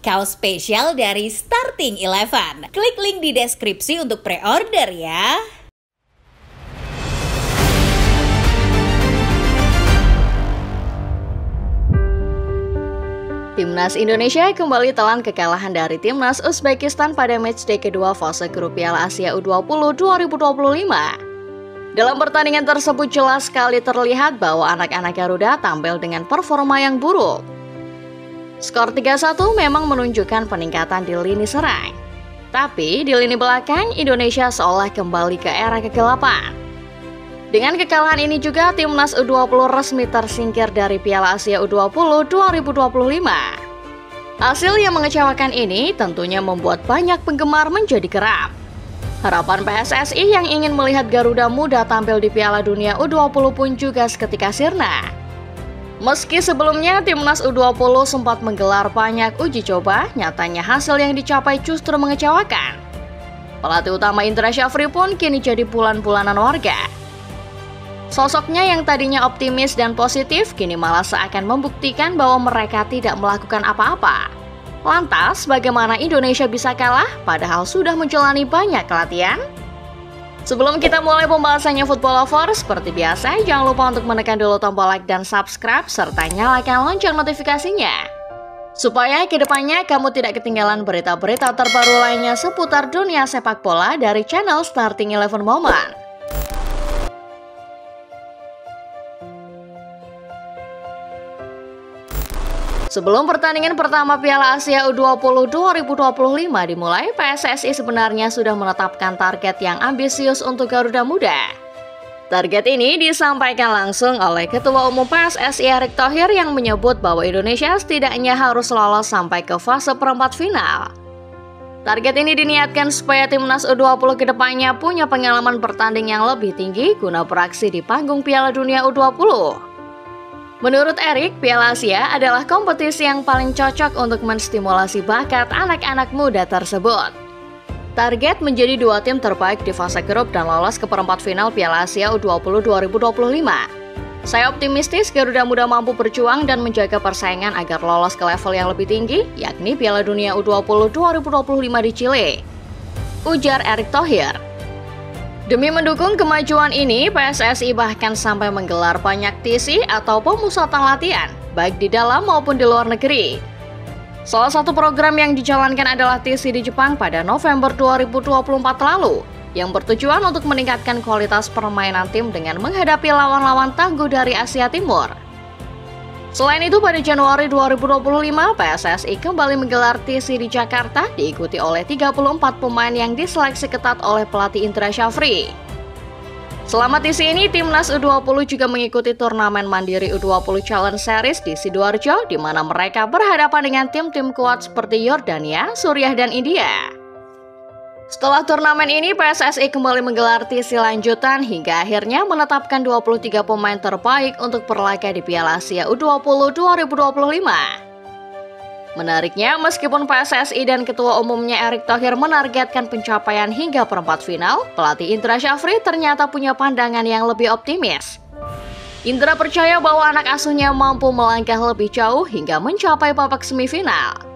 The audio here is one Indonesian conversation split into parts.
Kaos spesial dari Starting Eleven. Klik link di deskripsi untuk pre-order ya. Timnas Indonesia kembali telan kekalahan dari Timnas Uzbekistan pada matchday kedua fase grup Piala Asia U20 2025. Dalam pertandingan tersebut jelas sekali terlihat bahwa anak-anak Garuda tampil dengan performa yang buruk. Skor 3-1 memang menunjukkan peningkatan di lini serang. Tapi di lini belakang, Indonesia seolah kembali ke era kegelapan. Dengan kekalahan ini juga, Timnas U20 resmi tersingkir dari Piala Asia U20 2025. Hasil yang mengecewakan ini tentunya membuat banyak penggemar menjadi geram. Harapan PSSI yang ingin melihat Garuda Muda tampil di Piala Dunia U20 pun juga seketika sirna. Meski sebelumnya Timnas U20 sempat menggelar banyak uji coba, nyatanya hasil yang dicapai justru mengecewakan. Pelatih utama Indra Syafri pun kini jadi bulan-bulanan warga. Sosoknya yang tadinya optimis dan positif, kini malah seakan membuktikan bahwa mereka tidak melakukan apa-apa. Lantas, bagaimana Indonesia bisa kalah padahal sudah menjalani banyak latihan? Sebelum kita mulai pembahasannya Football Lovers, seperti biasa, jangan lupa untuk menekan dulu tombol like dan subscribe, serta nyalakan lonceng notifikasinya. Supaya kedepannya kamu tidak ketinggalan berita-berita terbaru lainnya seputar dunia sepak bola dari channel Starting Eleven Moment. Sebelum pertandingan pertama Piala Asia U20 2025 dimulai, PSSI sebenarnya sudah menetapkan target yang ambisius untuk Garuda Muda. Target ini disampaikan langsung oleh Ketua Umum PSSI Erick Thohir yang menyebut bahwa Indonesia setidaknya harus lolos sampai ke fase perempat final. Target ini diniatkan supaya Timnas U20 kedepannya punya pengalaman bertanding yang lebih tinggi guna beraksi di panggung Piala Dunia U20. Menurut Erick, Piala Asia adalah kompetisi yang paling cocok untuk menstimulasi bakat anak-anak muda tersebut. Target menjadi 2 tim terbaik di fase grup dan lolos ke perempat final Piala Asia U20 2025. Saya optimistis Garuda Muda mampu berjuang dan menjaga persaingan agar lolos ke level yang lebih tinggi, yakni Piala Dunia U20 2025 di Chile, ujar Erick Thohir. Demi mendukung kemajuan ini, PSSI bahkan sampai menggelar banyak TC atau pemusatan latihan, baik di dalam maupun di luar negeri. Salah satu program yang dijalankan adalah TC di Jepang pada November 2024 lalu, yang bertujuan untuk meningkatkan kualitas permainan tim dengan menghadapi lawan-lawan tangguh dari Asia Timur. Selain itu, pada Januari 2025, PSSI kembali menggelar TC di Jakarta, diikuti oleh 34 pemain yang diseleksi ketat oleh pelatih Indra Syafri. Selama TC ini, Timnas U20 juga mengikuti turnamen mandiri U20 Challenge Series di Sidoarjo, di mana mereka berhadapan dengan tim-tim kuat seperti Yordania, Suriah, dan India. Setelah turnamen ini, PSSI kembali menggelar TC lanjutan hingga akhirnya menetapkan 23 pemain terbaik untuk berlaga di Piala Asia U20 2025. Menariknya, meskipun PSSI dan Ketua Umumnya Erick Thohir menargetkan pencapaian hingga perempat final, pelatih Indra Syafri ternyata punya pandangan yang lebih optimis. Indra percaya bahwa anak asuhnya mampu melangkah lebih jauh hingga mencapai babak semifinal.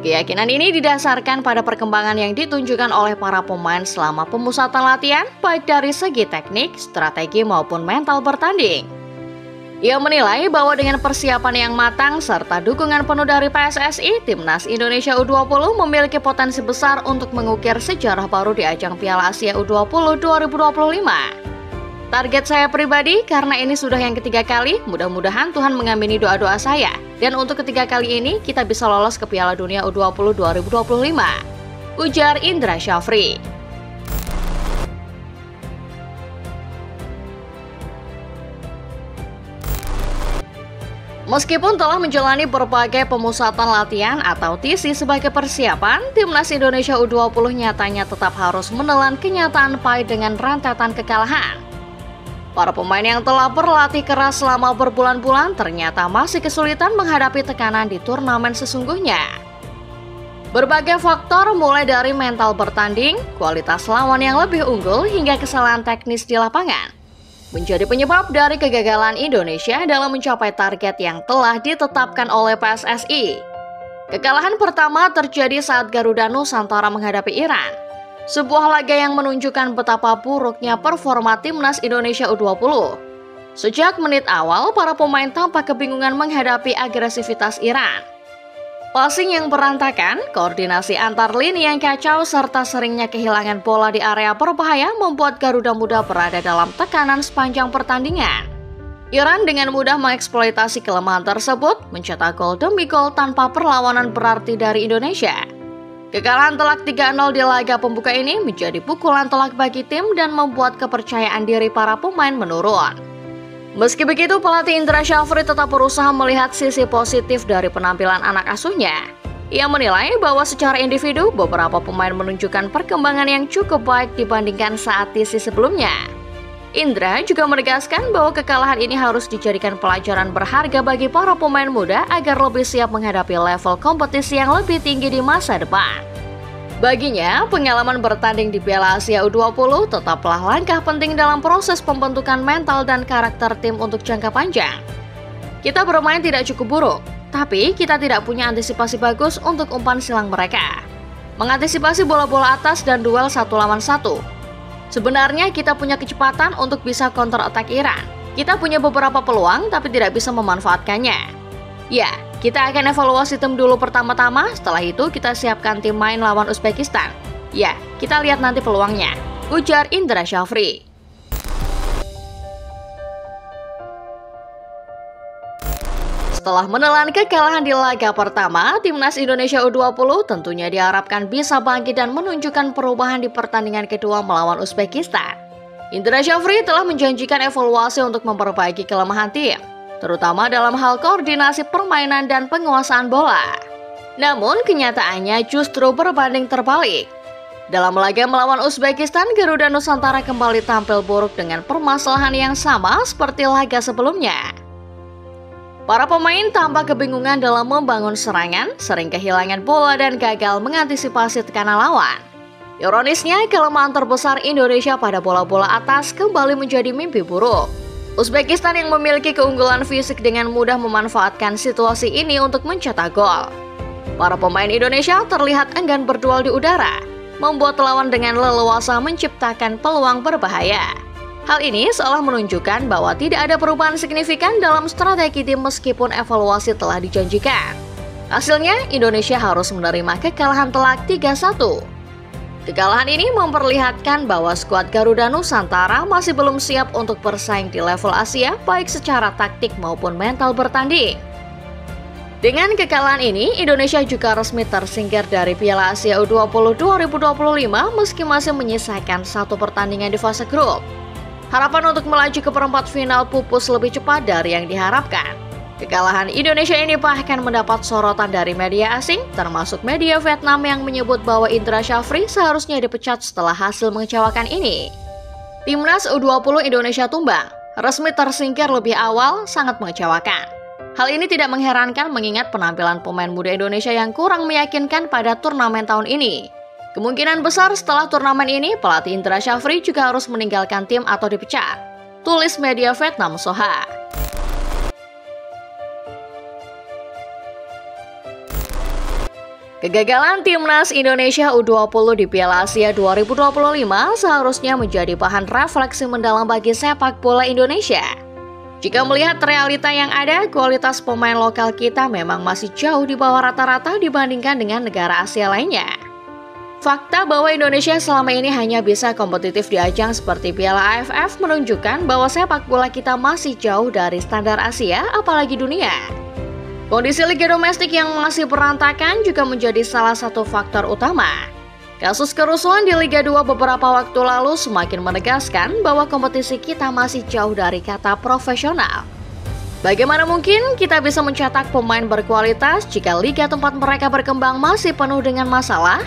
Keyakinan ini didasarkan pada perkembangan yang ditunjukkan oleh para pemain selama pemusatan latihan, baik dari segi teknik, strategi maupun mental bertanding. Ia menilai bahwa dengan persiapan yang matang serta dukungan penuh dari PSSI, Timnas Indonesia U20 memiliki potensi besar untuk mengukir sejarah baru di ajang Piala Asia U20 2025. Target saya pribadi, karena ini sudah yang ketiga kali, mudah-mudahan Tuhan mengampuni doa-doa saya. Dan untuk ketiga kali ini, kita bisa lolos ke Piala Dunia U20 2025, ujar Indra Syafri. Meskipun telah menjalani berbagai pemusatan latihan atau TC sebagai persiapan, Timnas Indonesia U20 nyatanya tetap harus menelan kenyataan pahit dengan rentetan kekalahan. Para pemain yang telah berlatih keras selama berbulan-bulan ternyata masih kesulitan menghadapi tekanan di turnamen sesungguhnya. Berbagai faktor mulai dari mental bertanding, kualitas lawan yang lebih unggul hingga kesalahan teknis di lapangan menjadi penyebab dari kegagalan Indonesia dalam mencapai target yang telah ditetapkan oleh PSSI. Kekalahan pertama terjadi saat Garuda Nusantara menghadapi Iran. Sebuah laga yang menunjukkan betapa buruknya performa timnas Indonesia U20. Sejak menit awal, para pemain tampak kebingungan menghadapi agresivitas Iran. Passing yang berantakan, koordinasi antar lini yang kacau, serta seringnya kehilangan bola di area berbahaya membuat Garuda Muda berada dalam tekanan sepanjang pertandingan. Iran dengan mudah mengeksploitasi kelemahan tersebut, mencetak gol demi gol tanpa perlawanan berarti dari Indonesia. Kekalahan telak 3-0 di laga pembuka ini menjadi pukulan telak bagi tim dan membuat kepercayaan diri para pemain menurun. Meski begitu, pelatih Indra Syafri tetap berusaha melihat sisi positif dari penampilan anak asuhnya. Ia menilai bahwa secara individu, beberapa pemain menunjukkan perkembangan yang cukup baik dibandingkan saat di sisi sebelumnya. Indra juga menegaskan bahwa kekalahan ini harus dijadikan pelajaran berharga bagi para pemain muda agar lebih siap menghadapi level kompetisi yang lebih tinggi di masa depan. Baginya, pengalaman bertanding di Piala Asia U20 tetaplah langkah penting dalam proses pembentukan mental dan karakter tim untuk jangka panjang. Kita bermain tidak cukup buruk, tapi kita tidak punya antisipasi bagus untuk umpan silang mereka. Mengantisipasi bola-bola atas dan duel 1 lawan 1. Sebenarnya kita punya kecepatan untuk bisa counter attack Iran. Kita punya beberapa peluang tapi tidak bisa memanfaatkannya. Ya, kita akan evaluasi tim dulu pertama-tama, setelah itu kita siapkan tim main lawan Uzbekistan. Ya, kita lihat nanti peluangnya, ujar Indra Syafri. Setelah menelan kekalahan di laga pertama, timnas Indonesia U20 tentunya diharapkan bisa bangkit dan menunjukkan perubahan di pertandingan kedua melawan Uzbekistan. Indra Syafri telah menjanjikan evaluasi untuk memperbaiki kelemahan tim, terutama dalam hal koordinasi permainan dan penguasaan bola. Namun kenyataannya justru berbanding terbalik. Dalam laga melawan Uzbekistan, Garuda Nusantara kembali tampil buruk dengan permasalahan yang sama seperti laga sebelumnya. Para pemain tampak kebingungan dalam membangun serangan, sering kehilangan bola dan gagal mengantisipasi tekanan lawan. Ironisnya, kelemahan terbesar Indonesia pada bola-bola atas kembali menjadi mimpi buruk. Uzbekistan yang memiliki keunggulan fisik dengan mudah memanfaatkan situasi ini untuk mencetak gol. Para pemain Indonesia terlihat enggan berduel di udara, membuat lawan dengan leluasa menciptakan peluang berbahaya. Hal ini seolah menunjukkan bahwa tidak ada perubahan signifikan dalam strategi tim meskipun evaluasi telah dijanjikan. Hasilnya, Indonesia harus menerima kekalahan telak 3-1. Kekalahan ini memperlihatkan bahwa skuad Garuda Nusantara masih belum siap untuk bersaing di level Asia, baik secara taktik maupun mental bertanding. Dengan kekalahan ini, Indonesia juga resmi tersingkir dari Piala Asia U20 2025 meski masih menyisakan 1 pertandingan di fase grup. Harapan untuk melaju ke perempat final pupus lebih cepat dari yang diharapkan. Kekalahan Indonesia ini bahkan mendapat sorotan dari media asing, termasuk media Vietnam yang menyebut bahwa Indra Syafri seharusnya dipecat setelah hasil mengecewakan ini. Timnas U20 Indonesia tumbang, resmi tersingkir lebih awal, sangat mengecewakan. Hal ini tidak mengherankan mengingat penampilan pemain muda Indonesia yang kurang meyakinkan pada turnamen tahun ini. Kemungkinan besar setelah turnamen ini, pelatih Indra Syafri juga harus meninggalkan tim atau dipecat. Tulis media Vietnam Soha. Kegagalan timnas Indonesia U20 di Piala Asia 2025 seharusnya menjadi bahan refleksi mendalam bagi sepak bola Indonesia. Jika melihat realita yang ada, kualitas pemain lokal kita memang masih jauh di bawah rata-rata dibandingkan dengan negara Asia lainnya. Fakta bahwa Indonesia selama ini hanya bisa kompetitif di ajang seperti Piala AFF menunjukkan bahwa sepak bola kita masih jauh dari standar Asia, apalagi dunia. Kondisi liga domestik yang masih berantakan juga menjadi salah satu faktor utama. Kasus kerusuhan di Liga 2 beberapa waktu lalu semakin menegaskan bahwa kompetisi kita masih jauh dari kata profesional. Bagaimana mungkin kita bisa mencetak pemain berkualitas jika liga tempat mereka berkembang masih penuh dengan masalah?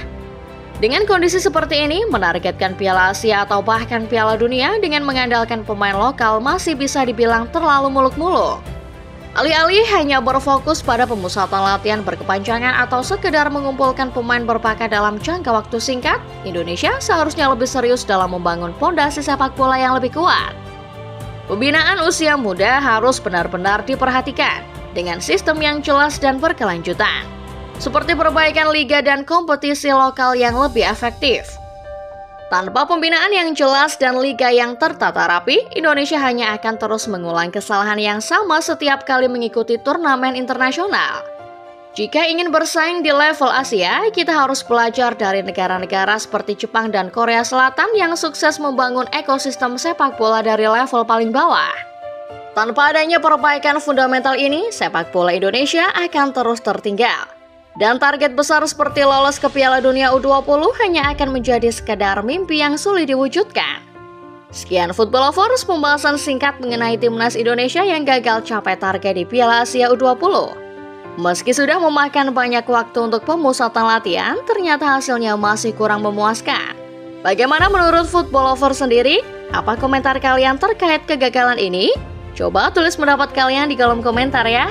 Dengan kondisi seperti ini, menargetkan Piala Asia atau bahkan Piala Dunia dengan mengandalkan pemain lokal masih bisa dibilang terlalu muluk-muluk. Alih-alih hanya berfokus pada pemusatan latihan berkepanjangan atau sekedar mengumpulkan pemain berbakat dalam jangka waktu singkat, Indonesia seharusnya lebih serius dalam membangun fondasi sepak bola yang lebih kuat. Pembinaan usia muda harus benar-benar diperhatikan dengan sistem yang jelas dan berkelanjutan. seperti perbaikan liga dan kompetisi lokal yang lebih efektif. Tanpa pembinaan yang jelas dan liga yang tertata rapi, Indonesia hanya akan terus mengulang kesalahan yang sama setiap kali mengikuti turnamen internasional. Jika ingin bersaing di level Asia, kita harus belajar dari negara-negara seperti Jepang dan Korea Selatan yang sukses membangun ekosistem sepak bola dari level paling bawah. Tanpa adanya perbaikan fundamental ini, sepak bola Indonesia akan terus tertinggal. Dan target besar seperti lolos ke Piala Dunia U20 hanya akan menjadi sekadar mimpi yang sulit diwujudkan. Sekian Football Lovers, pembahasan singkat mengenai timnas Indonesia yang gagal capai target di Piala Asia U20. Meski sudah memakan banyak waktu untuk pemusatan latihan, ternyata hasilnya masih kurang memuaskan. Bagaimana menurut Football Lovers sendiri? Apa komentar kalian terkait kegagalan ini? Coba tulis pendapat kalian di kolom komentar ya.